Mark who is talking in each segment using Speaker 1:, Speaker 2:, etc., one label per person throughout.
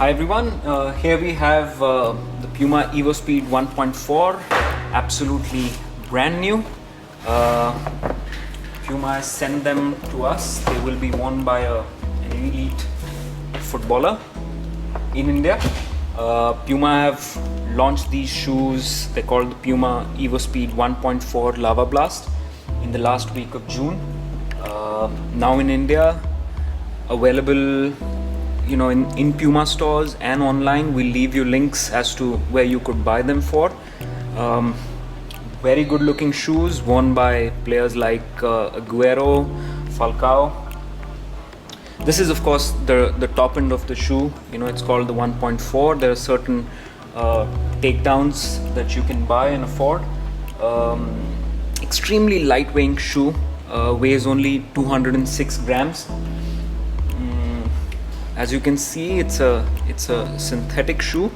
Speaker 1: Hi everyone, here we have the Puma EvoSpeed 1.4, absolutely brand new. Puma has sent them to us. They will be worn by an elite footballer in India. Puma have launched these shoes. They're called the Puma EvoSpeed 1.4 Lava Blast in the last week of June. Now in India, available in Puma stores and online. We'll leave you links as to where you could buy them for. Very good looking shoes worn by players like Aguero, Falcao. This is of course the top end of the shoe. It's called the 1.4. There are certain takedowns that you can buy and afford. Extremely lightweight shoe, weighs only 206 grams. As you can see, it's a synthetic shoe,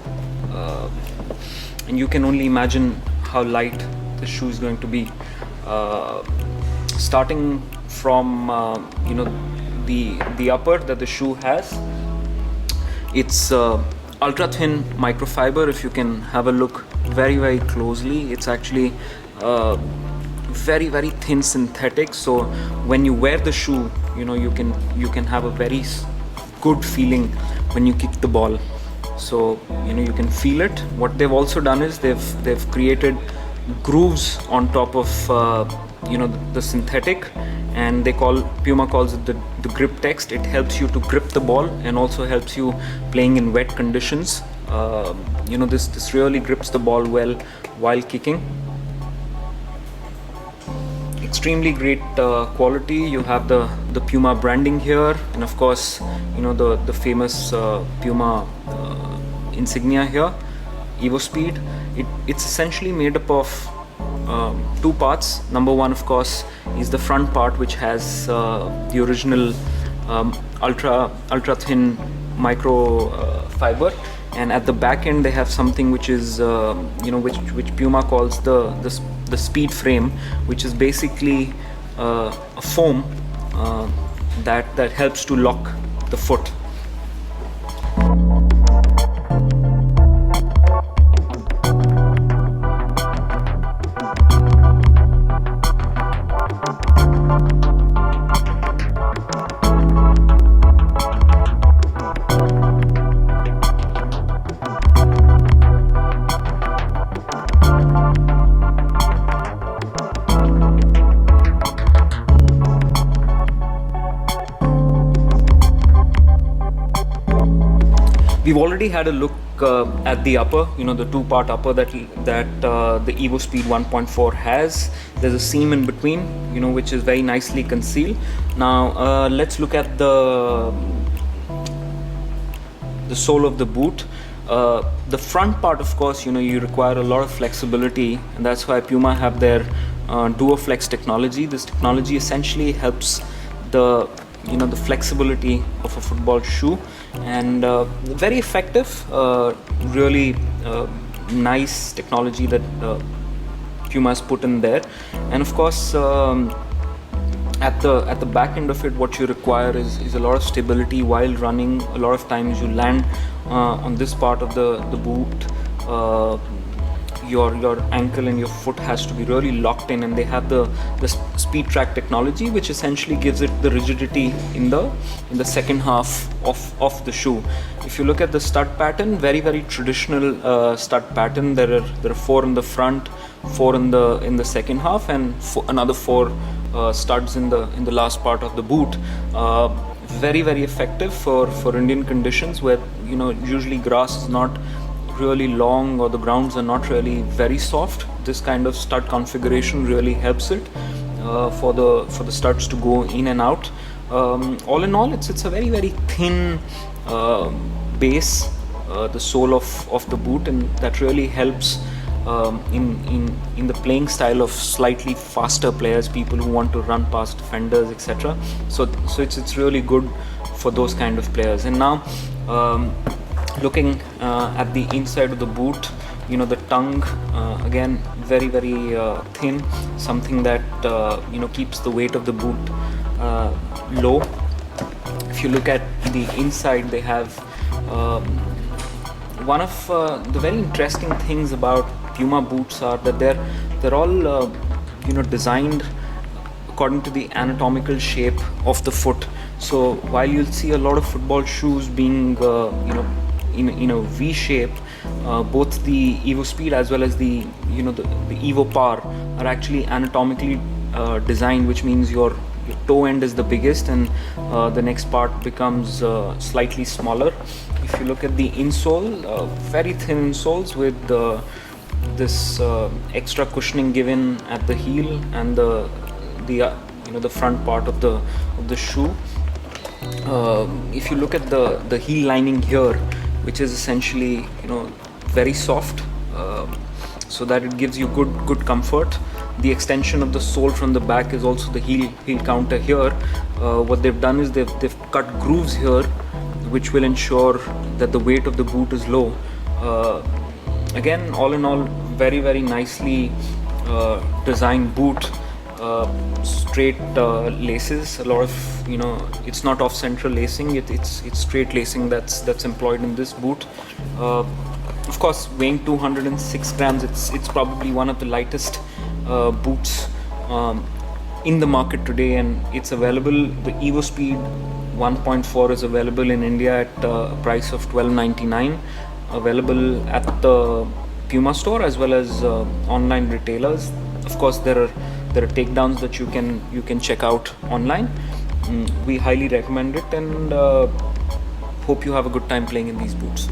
Speaker 1: and you can only imagine how light the shoe is going to be. Starting from the upper that the shoe has, it's ultra thin microfiber. If you can have a look very closely, it's actually very thin synthetic. So when you wear the shoe, you can have a very good feeling when you kick the ball. So you can feel it. What they've also done is they've created grooves on top of the synthetic, and Puma calls it the grip text. It helps you to grip the ball and also helps you playing in wet conditions. This really grips the ball well while kicking. Extremely great quality. You have the Puma branding here, and of course the famous Puma insignia here, EvoSpeed. It's essentially made up of two parts. Number one, of course, is the front part, which has the original ultra thin micro fiber, and at the back end they have something which is which Puma calls the speed frame, which is basically a foam that helps to lock the foot. We've already had a look at the upper, the two-part upper that the EvoSpeed 1.4 has. There's a seam in between, which is very nicely concealed. Now let's look at the sole of the boot. The front part, of course, you require a lot of flexibility, and that's why Puma have their DuoFlex technology. This technology essentially helps the flexibility of a football shoe, and very effective. Really nice technology that Puma has put in there. And of course, at the back end of it, what you require is a lot of stability while running. A lot of times you land on this part of the boot. Your ankle and your foot has to be really locked in, and they have the speed track technology, which essentially gives it the rigidity in the second half of the shoe. If you look at the stud pattern, very traditional stud pattern. There are 4 in the front, 4 in the second half, and another 4 studs in the last part of the boot. Very effective for Indian conditions, where usually grass is not really long or the grounds are not really very soft. This kind of stud configuration really helps it for the studs to go in and out. All in all, it's a very thin base, the sole of the boot, and that really helps in the playing style of slightly faster players, people who want to run past defenders, etc. So it's really good for those kind of players. And now looking at the inside of the boot, the tongue, again very thin, something that keeps the weight of the boot low. If you look at the inside, they have one of the very interesting things about Puma boots are that they're all designed according to the anatomical shape of the foot. So while you'll see a lot of football shoes being in a V shape, both the Evo Speed as well as the Evo Power are actually anatomically designed, which means your toe end is the biggest and the next part becomes slightly smaller. If you look at the insole, very thin insoles with this extra cushioning given at the heel and the front part of the shoe. If you look at the heel lining here, which is essentially very soft, so that it gives you good comfort. The extension of the sole from the back is also the heel counter here. What they've done is they've cut grooves here, which will ensure that the weight of the boot is low. Again, all in all, very nicely designed boot. Straight laces, a lot of it's not off central lacing, it's straight lacing that's employed in this boot. Of course, weighing 206 grams, it's probably one of the lightest boots in the market today, and it's available. The Evo Speed 1.4 is available in India at a price of $12.99, available at the Puma store as well as online retailers. Of course, there are takedowns that you can check out online. We highly recommend it, and hope you have a good time playing in these boots.